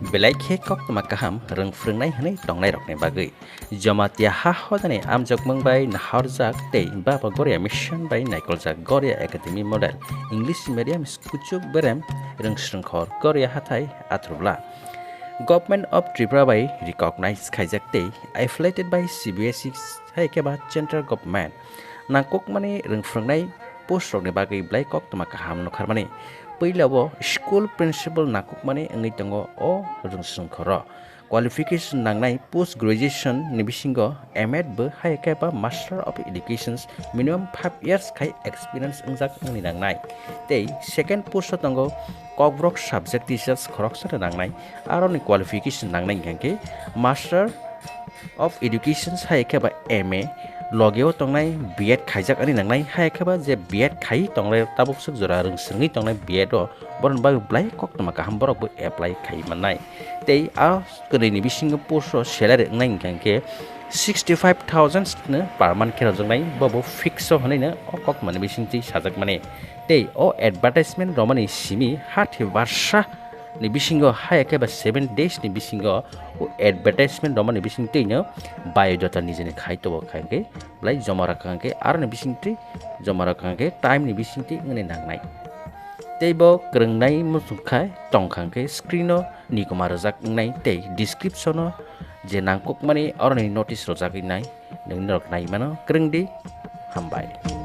Belai kok tuma kaham reng frungnai hanai tongnai rokne bagai. Jamatia ha hodane amjok mungbai naharjak tei baba Goria mission bai naikoljak Goria Academy Model English Medium Skuchuk berem reng srungkhor Goria hathai atrubla. Government of Tripura by recognized khaijak tei affiliated by CBSE hai keba central government. Nangkok mani reng frungnai post rokne bagai belai kok tuma kaham nukhar mani. Pailawo school principal nakuk mani ngai tango o rungsungkhoro qualification nangnai post graduation ni bisingo M.Ed bo hai kaiba master of education minimum 5 years khai experience ungjak ni nangnai tei second post tango kokbrok subject teachers khorok sa nangnai aro ni qualification nangnai hangke master of education hai kaiba M.A logeo tongnai B.Ed khaijak ani nangnai hai khaba je B.Ed khai tonglai tabuk suk jora rungsungni tongnai B.Ed o boron ba blai kok toma kaham borok bo apply khai manai tei a kini ni bisingo post salary ngai ngke 65000 ne per month khera jongnai bobo fix ho hanai na o kok mani bisingti sajak mane tei o advertisement romani simi hathi barsha ni bisingo hai ke ba 7 days ni bisingo o advertisement romani bisingti no biodata nijeni khai to khangke blai joma rakhangke ar ni bisingti joma rakhangke time ni bisingti ngene nangnai tei bo krengnai musukha tongkhangke screen o ni kumar jak ngai tei description o je nangkok mani or ni notice rojak nai nang nok nai mano krengdi hambai.